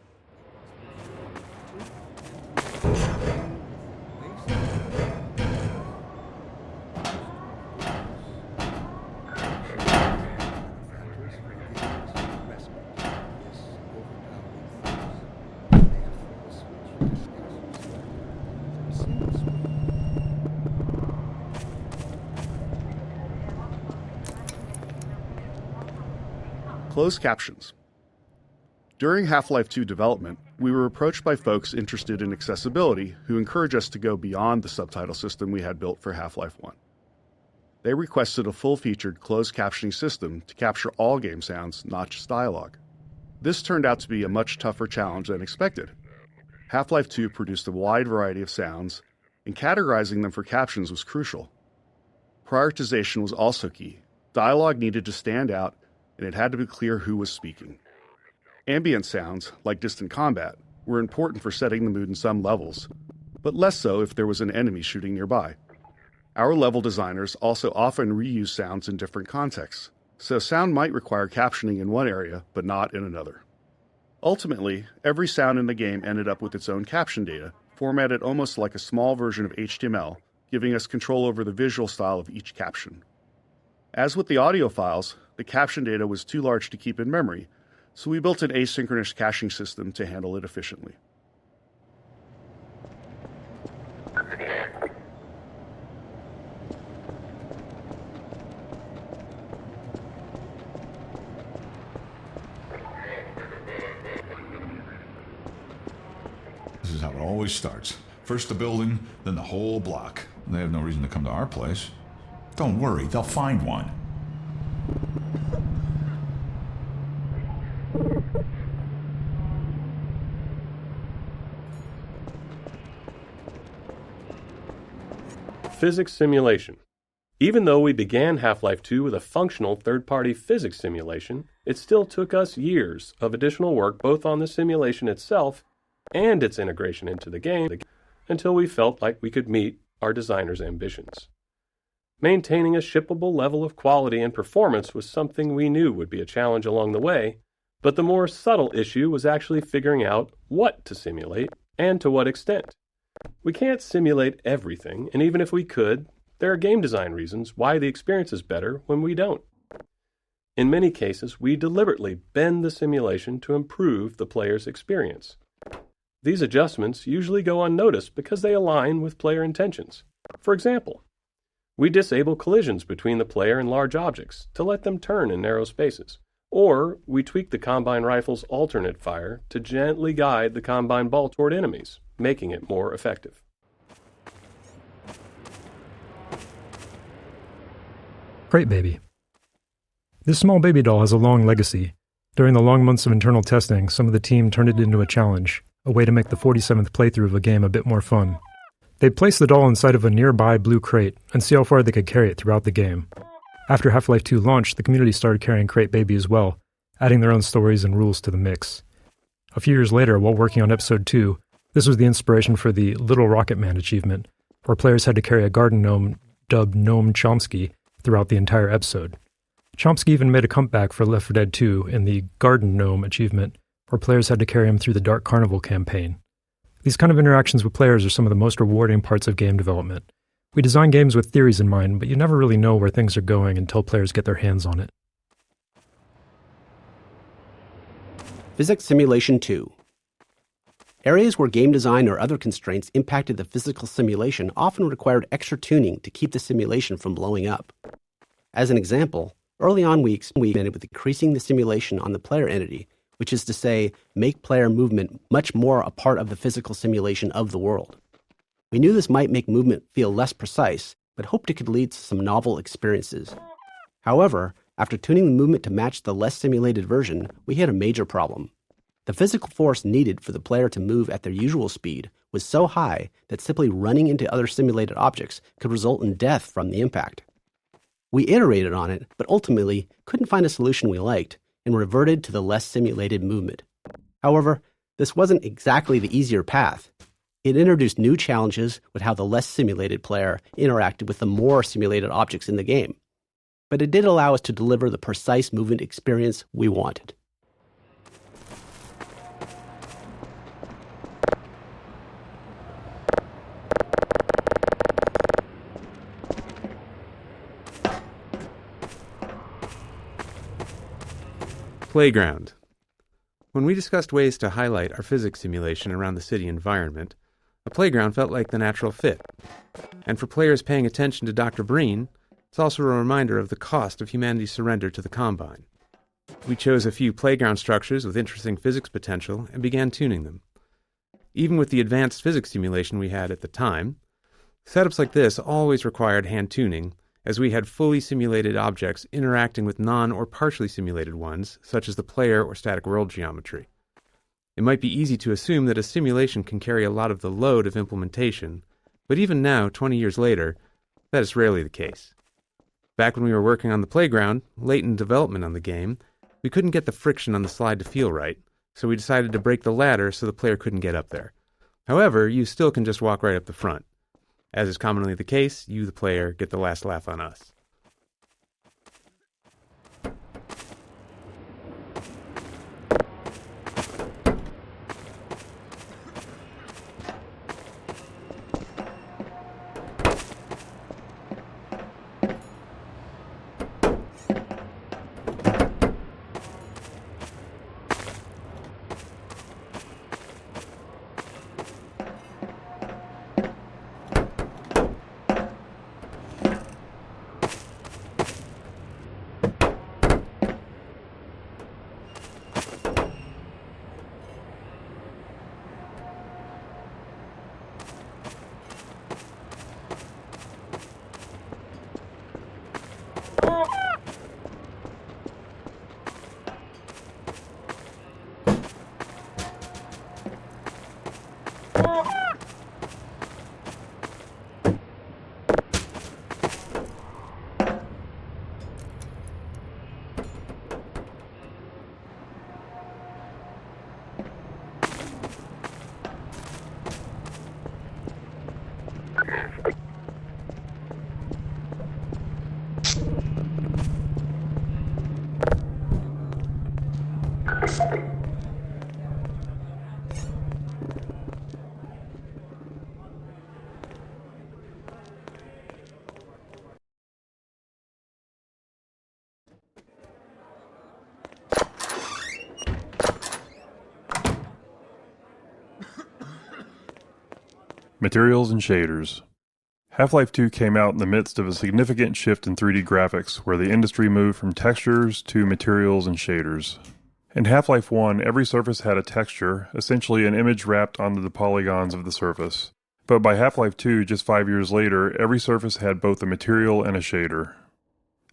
Closed captions. During Half-Life 2 development, we were approached by folks interested in accessibility who encouraged us to go beyond the subtitle system we had built for Half-Life 1. They requested a full-featured closed captioning system to capture all game sounds, not just dialogue. This turned out to be a much tougher challenge than expected. Half-Life 2 produced a wide variety of sounds, and categorizing them for captions was crucial. Prioritization was also key. Dialogue needed to stand out, and it had to be clear who was speaking. Ambient sounds, like distant combat, were important for setting the mood in some levels, but less so if there was an enemy shooting nearby. Our level designers also often reuse sounds in different contexts, so sound might require captioning in one area, but not in another. Ultimately, every sound in the game ended up with its own caption data, formatted almost like a small version of HTML, giving us control over the visual style of each caption. As with the audio files, the caption data was too large to keep in memory, so we built an asynchronous caching system to handle it efficiently. This is how it always starts. First the building, then the whole block. They have no reason to come to our place. Don't worry, they'll find one. Physics simulation. Even though we began Half-Life 2 with a functional third-party physics simulation, it still took us years of additional work both on the simulation itself and its integration into the game until we felt like we could meet our designers' ambitions. Maintaining a shippable level of quality and performance was something we knew would be a challenge along the way, but the more subtle issue was actually figuring out what to simulate and to what extent. We can't simulate everything, and even if we could, there are game design reasons why the experience is better when we don't. In many cases, we deliberately bend the simulation to improve the player's experience. These adjustments usually go unnoticed because they align with player intentions. For example, we disable collisions between the player and large objects to let them turn in narrow spaces, or we tweak the Combine rifle's alternate fire to gently guide the Combine ball toward enemies, making it more effective. Crate Baby. This small baby doll has a long legacy. During the long months of internal testing, some of the team turned it into a challenge, a way to make the 47th playthrough of a game a bit more fun. They'd place the doll inside of a nearby blue crate and see how far they could carry it throughout the game. After Half-Life 2 launched, the community started carrying Crate Baby as well, adding their own stories and rules to the mix. A few years later, while working on Episode 2, this was the inspiration for the Little Rocket Man achievement, where players had to carry a garden gnome dubbed Gnome Chomsky throughout the entire episode. Chomsky even made a comeback for Left 4 Dead 2 in the Garden Gnome achievement, where players had to carry him through the Dark Carnival campaign. These kind of interactions with players are some of the most rewarding parts of game development. We design games with theories in mind, but you never really know where things are going until players get their hands on it. Physics Simulation 2. Areas where game design or other constraints impacted the physical simulation often required extra tuning to keep the simulation from blowing up. As an example, early on we experimented with increasing the simulation on the player entity, which is to say, make player movement much more a part of the physical simulation of the world. We knew this might make movement feel less precise, but hoped it could lead to some novel experiences. However, after tuning the movement to match the less simulated version, we hit a major problem. The physical force needed for the player to move at their usual speed was so high that simply running into other simulated objects could result in death from the impact. We iterated on it, but ultimately couldn't find a solution we liked, and reverted to the less simulated movement. However, this wasn't exactly the easier path. It introduced new challenges with how the less simulated player interacted with the more simulated objects in the game. But it did allow us to deliver the precise movement experience we wanted. Playground. When we discussed ways to highlight our physics simulation around the city environment, a playground felt like the natural fit. And for players paying attention to Dr. Breen, it's also a reminder of the cost of humanity's surrender to the Combine. We chose a few playground structures with interesting physics potential and began tuning them. Even with the advanced physics simulation we had at the time, setups like this always required hand tuning, as we had fully simulated objects interacting with non- or partially simulated ones, such as the player or static world geometry. It might be easy to assume that a simulation can carry a lot of the load of implementation, but even now, 20 years later, that is rarely the case. Back when we were working on the playground, late in development on the game, we couldn't get the friction on the slide to feel right, so we decided to break the ladder so the player couldn't get up there. However, you still can just walk right up the front. As is commonly the case, you, the player, get the last laugh on us. Materials and shaders. Half-Life 2 came out in the midst of a significant shift in 3D graphics, where the industry moved from textures to materials and shaders. In Half-Life 1, every surface had a texture, essentially an image wrapped onto the polygons of the surface. But by Half-Life 2, just 5 years later, every surface had both a material and a shader.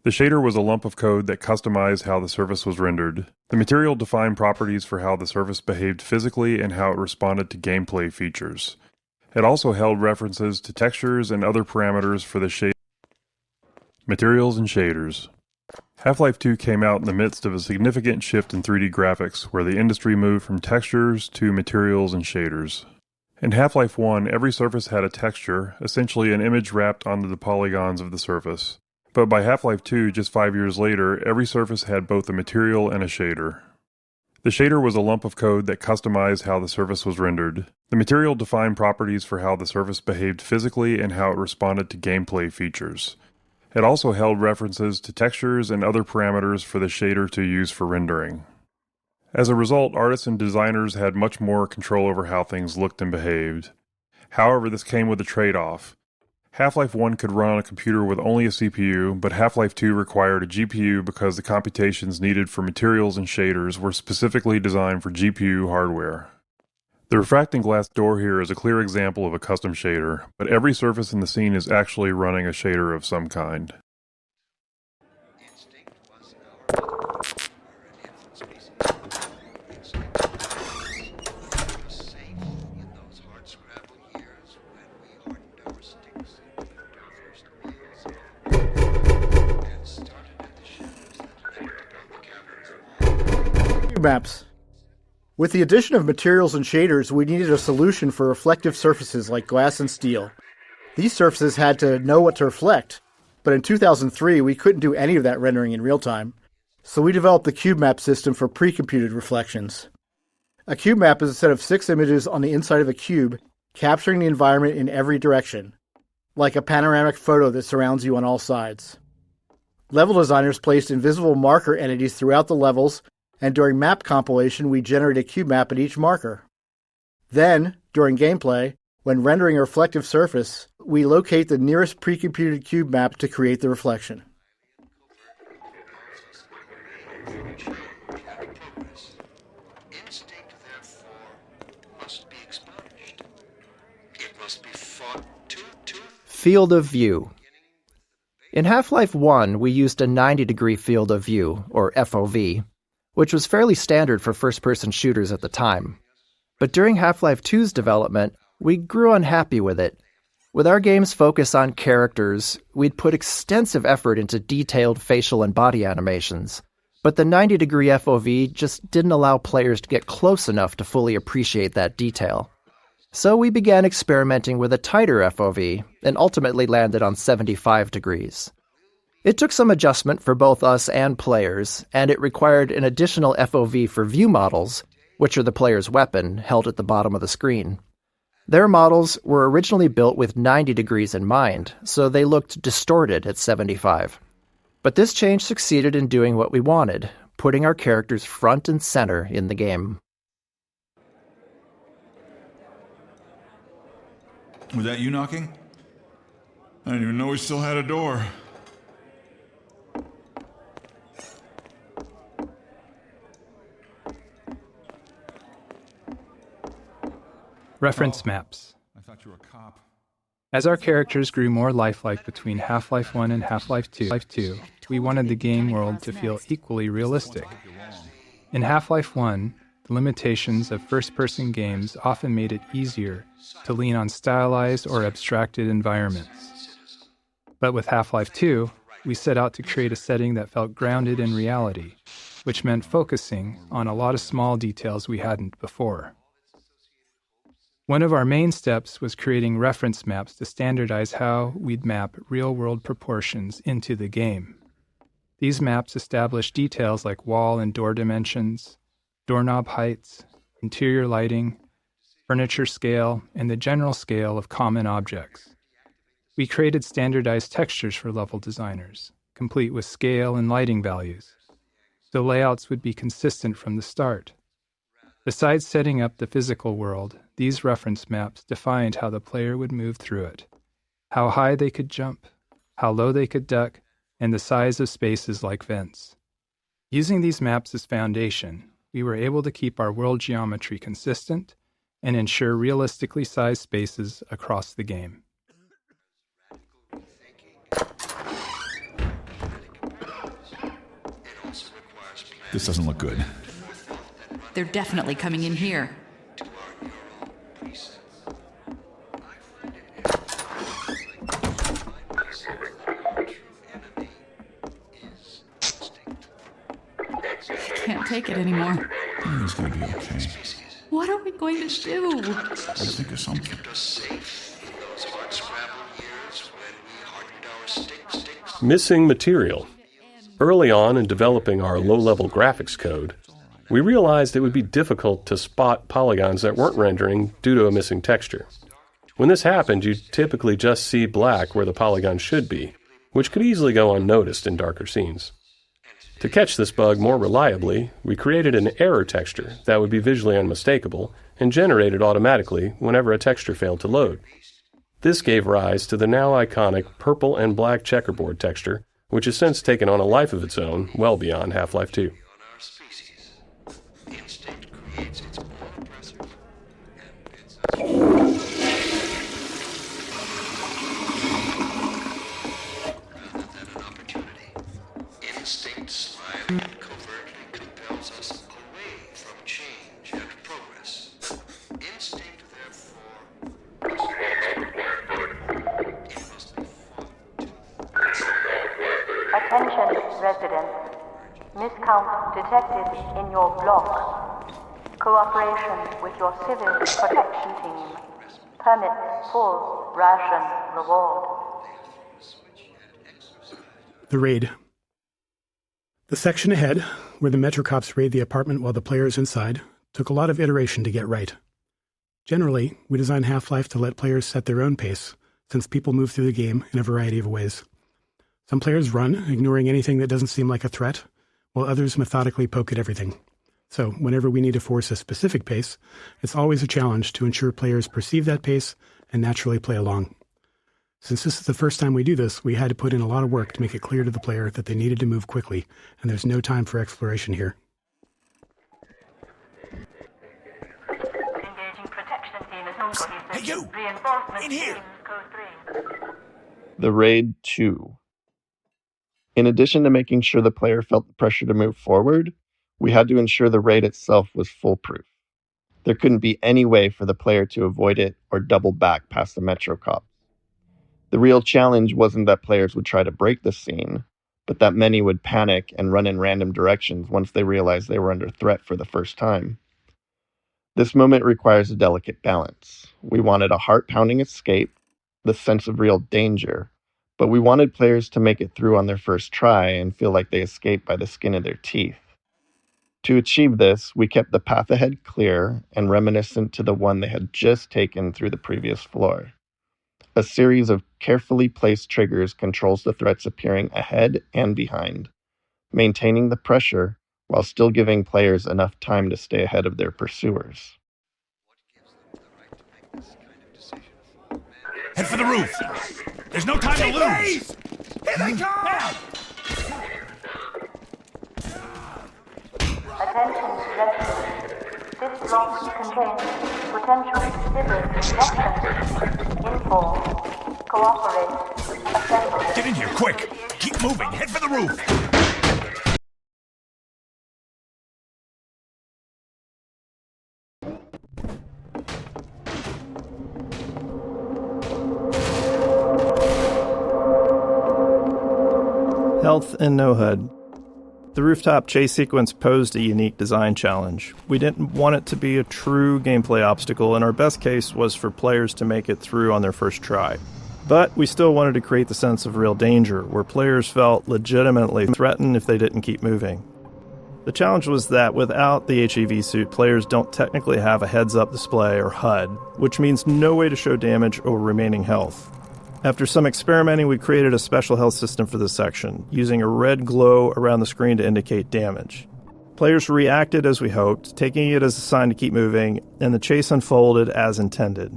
The shader was a lump of code that customized how the surface was rendered. The material defined properties for how the surface behaved physically and how it responded to gameplay features. It also held references to textures and other parameters for the shade. Materials and shaders. Half-Life 2 came out in the midst of a significant shift in 3D graphics, where the industry moved from textures to materials and shaders. In Half-Life 1, every surface had a texture, essentially an image wrapped onto the polygons of the surface. But by Half-Life 2, just 5 years later, every surface had both a material and a shader. The shader was a lump of code that customized how the surface was rendered. The material defined properties for how the surface behaved physically and how it responded to gameplay features. It also held references to textures and other parameters for the shader to use for rendering. As a result, artists and designers had much more control over how things looked and behaved. However, this came with a trade-off. Half-Life 1 could run on a computer with only a CPU, but Half-Life 2 required a GPU because the computations needed for materials and shaders were specifically designed for GPU hardware. The refracting glass door here is a clear example of a custom shader, but every surface in the scene is actually running a shader of some kind. Maps. With the addition of materials and shaders, we needed a solution for reflective surfaces like glass and steel. These surfaces had to know what to reflect, but in 2003 we couldn't do any of that rendering in real time, so we developed the cube map system for pre-computed reflections. A cube map is a set of 6 images on the inside of a cube, capturing the environment in every direction, like a panoramic photo that surrounds you on all sides. Level designers placed invisible marker entities throughout the levels, and during map compilation, we generate a cube map at each marker. Then, during gameplay, when rendering a reflective surface, we locate the nearest pre-computed cube map to create the reflection. Field of view. In Half-Life 1, we used a 90-degree field of view, or FOV, which was fairly standard for first-person shooters at the time. But during Half-Life 2's development, we grew unhappy with it. With our game's focus on characters, we'd put extensive effort into detailed facial and body animations, but the 90-degree FOV just didn't allow players to get close enough to fully appreciate that detail. So we began experimenting with a tighter FOV, and ultimately landed on 75 degrees. It took some adjustment for both us and players, and it required an additional FOV for view models, which are the player's weapon, held at the bottom of the screen. Their models were originally built with 90 degrees in mind, so they looked distorted at 75. But this change succeeded in doing what we wanted, putting our characters front and center in the game. Was that you knocking? I didn't even know we still had a door. Reference maps. I thought you were a cop. As our characters grew more lifelike between Half-Life 1 and Half-Life 2, we wanted the game world to feel equally realistic. In Half-Life 1, the limitations of first-person games often made it easier to lean on stylized or abstracted environments. But with Half-Life 2, we set out to create a setting that felt grounded in reality, which meant focusing on a lot of small details we hadn't before. One of our main steps was creating reference maps to standardize how we'd map real-world proportions into the game. These maps establish details like wall and door dimensions, doorknob heights, interior lighting, furniture scale, and the general scale of common objects. We created standardized textures for level designers, complete with scale and lighting values, so layouts would be consistent from the start. Besides setting up the physical world, these reference maps defined how the player would move through it, how high they could jump, how low they could duck, and the size of spaces like vents. Using these maps as foundation, we were able to keep our world geometry consistent and ensure realistically sized spaces across the game. This doesn't look good. They're definitely coming in here. Can't take it anymore. It's gonna be okay. What are we going to do? Let's think of something. Missing material. Early on in developing our low-level graphics code, we realized it would be difficult to spot polygons that weren't rendering due to a missing texture. When this happened, you typically just see black where the polygon should be, which could easily go unnoticed in darker scenes. To catch this bug more reliably, we created an error texture that would be visually unmistakable and generated automatically whenever a texture failed to load. This gave rise to the now iconic purple and black checkerboard texture, which has since taken on a life of its own well beyond Half-Life 2. Attention, residents. Miscount detected in your block. Cooperation with your civil protection team. Permits full ration reward. The raid. The section ahead, where the Metro Cops raid the apartment while the player is inside, took a lot of iteration to get right. Generally, we design Half-Life to let players set their own pace, since people move through the game in a variety of ways. Some players run, ignoring anything that doesn't seem like a threat, while others methodically poke at everything. So whenever we need to force a specific pace, it's always a challenge to ensure players perceive that pace and naturally play along. Since this is the first time we do this, we had to put in a lot of work to make it clear to the player that they needed to move quickly, and there's no time for exploration here. Hey, you! In here! The Raid 2. In addition to making sure the player felt the pressure to move forward, we had to ensure the raid itself was foolproof. There couldn't be any way for the player to avoid it or double back past the Metro Cops. The real challenge wasn't that players would try to break the scene, but that many would panic and run in random directions once they realized they were under threat for the first time. This moment requires a delicate balance. We wanted a heart-pounding escape, the sense of real danger, but we wanted players to make it through on their first try and feel like they escaped by the skin of their teeth. To achieve this, we kept the path ahead clear and reminiscent to the one they had just taken through the previous floor. A series of carefully placed triggers controls the threats appearing ahead and behind, maintaining the pressure while still giving players enough time to stay ahead of their pursuers. Head for the roof! There's no time to lose! Here they come! Attention, residents. This block contains potential civil injections. Info. Cooperate. Assemble. Get in here, quick! Keep moving! Head for the roof! Health and no HUD. The rooftop chase sequence posed a unique design challenge. We didn't want it to be a true gameplay obstacle, and our best case was for players to make it through on their first try. But we still wanted to create the sense of real danger, where players felt legitimately threatened if they didn't keep moving. The challenge was that without the HEV suit, players don't technically have a heads-up display or HUD, which means no way to show damage or remaining health. After some experimenting, we created a special health system for this section, using a red glow around the screen to indicate damage. Players reacted as we hoped, taking it as a sign to keep moving, and the chase unfolded as intended.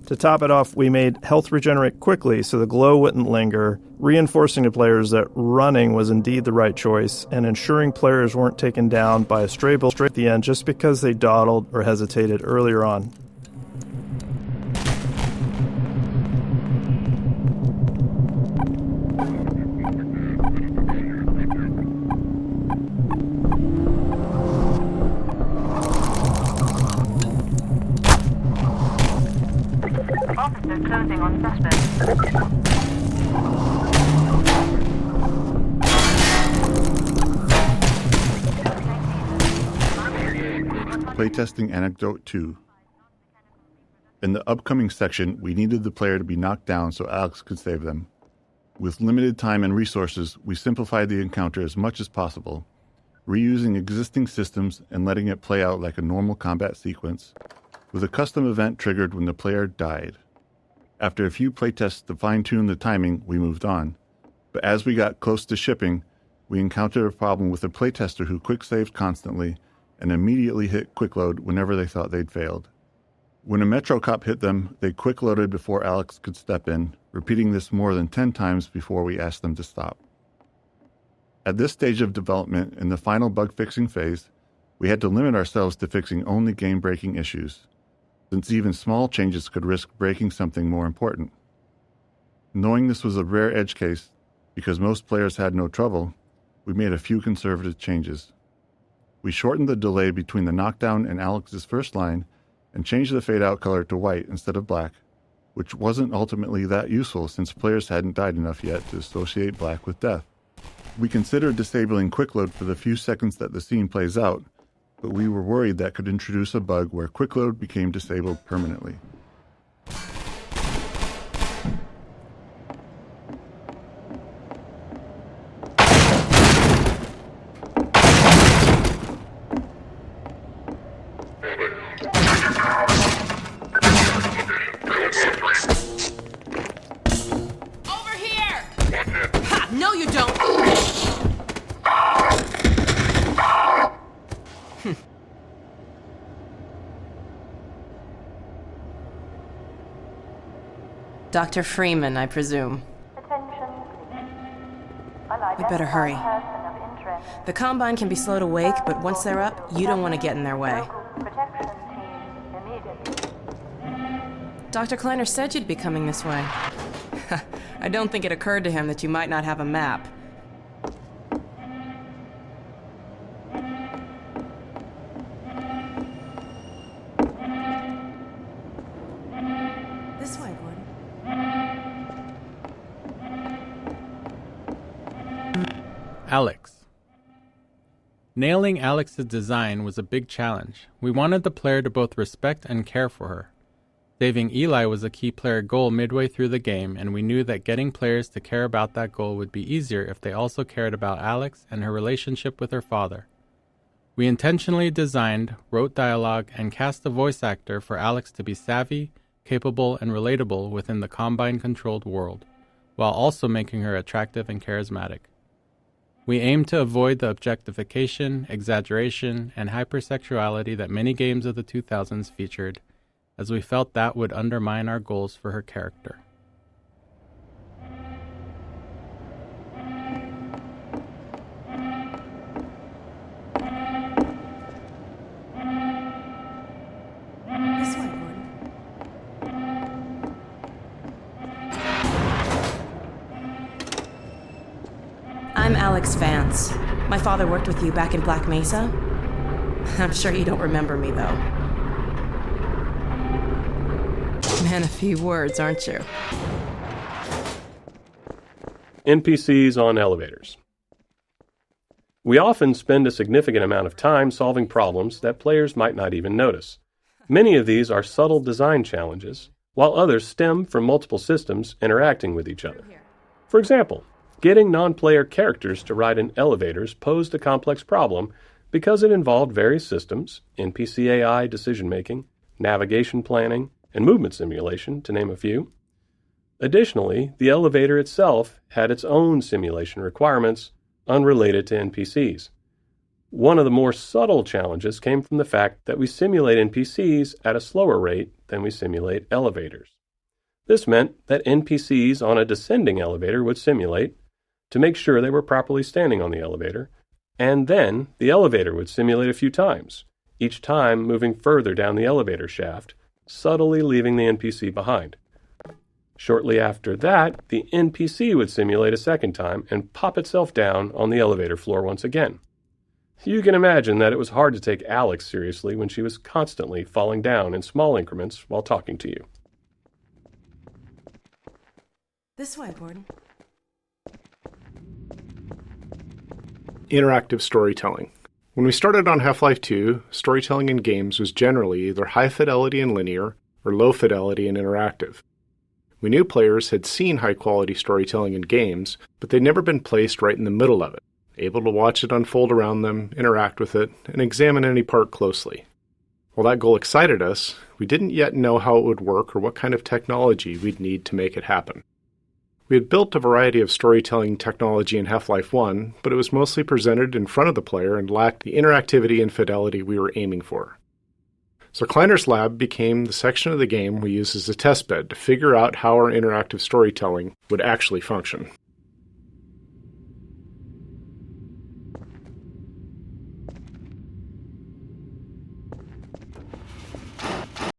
To top it off, we made health regenerate quickly so the glow wouldn't linger, reinforcing to players that running was indeed the right choice, and ensuring players weren't taken down by a stray bullet at the end just because they dawdled or hesitated earlier on. Officer closing on suspect. Playtesting Anecdote 2. In the upcoming section, we needed the player to be knocked down so Alex could save them. With limited time and resources, we simplified the encounter as much as possible, reusing existing systems and letting it play out like a normal combat sequence, with a custom event triggered when the player died. After a few playtests to fine-tune the timing, we moved on. But as we got close to shipping, we encountered a problem with a playtester who quick-saved constantly and immediately hit quick-load whenever they thought they'd failed. When a Metro cop hit them, they quick-loaded before Alex could step in, repeating this more than 10 times before we asked them to stop. At this stage of development, in the final bug-fixing phase, we had to limit ourselves to fixing only game-breaking issues, since even small changes could risk breaking something more important. Knowing this was a rare edge case, because most players had no trouble, we made a few conservative changes. We shortened the delay between the knockdown and Alex's first line and changed the fade-out color to white instead of black, which wasn't ultimately that useful since players hadn't died enough yet to associate black with death. We considered disabling quick load for the few seconds that the scene plays out, but we were worried that could introduce a bug where quick load became disabled permanently. Over here! Ha! No, you don't! Dr. Freeman, I presume. We better hurry. The Combine can be slow to wake, but once they're up, you don't want to get in their way. Dr. Kleiner said you'd be coming this way. I don't think it occurred to him that you might not have a map. This way, Gordon. Alex. Nailing Alex's design was a big challenge. We wanted the player to both respect and care for her. Saving Eli was a key player goal midway through the game, and we knew that getting players to care about that goal would be easier if they also cared about Alex and her relationship with her father. We intentionally designed, wrote dialogue, and cast a voice actor for Alex to be savvy, capable, and relatable within the Combine-controlled world, while also making her attractive and charismatic. We aimed to avoid the objectification, exaggeration, and hypersexuality that many games of the 2000s featured, as we felt that would undermine our goals for her character. This way, Gordon. I'm Alex Vance. My father worked with you back in Black Mesa. I'm sure you don't remember me, though. Man, a few words, aren't you? NPCs on elevators. We often spend a significant amount of time solving problems that players might not even notice. Many of these are subtle design challenges, while others stem from multiple systems interacting with each other. For example, getting non-player characters to ride in elevators posed a complex problem because it involved various systems, NPC AI decision-making, navigation planning, and movement simulation, to name a few. Additionally, the elevator itself had its own simulation requirements unrelated to NPCs. One of the more subtle challenges came from the fact that we simulate NPCs at a slower rate than we simulate elevators. This meant that NPCs on a descending elevator would simulate to make sure they were properly standing on the elevator, and then the elevator would simulate a few times, each time moving further down the elevator shaft, subtly leaving the NPC behind. Shortly after that, the NPC would simulate a second time and pop itself down on the elevator floor once again. You can imagine that it was hard to take Alex seriously when she was constantly falling down in small increments while talking to you. This way, Gordon. Interactive storytelling. When we started on Half-Life 2, storytelling in games was generally either high fidelity and linear or low fidelity and interactive. We knew players had seen high-quality storytelling in games, but they'd never been placed right in the middle of it, able to watch it unfold around them, interact with it, and examine any part closely. While that goal excited us, we didn't yet know how it would work or what kind of technology we'd need to make it happen. We had built a variety of storytelling technology in Half-Life 1, but it was mostly presented in front of the player and lacked the interactivity and fidelity we were aiming for. So Kleiner's lab became the section of the game we used as a testbed to figure out how our interactive storytelling would actually function.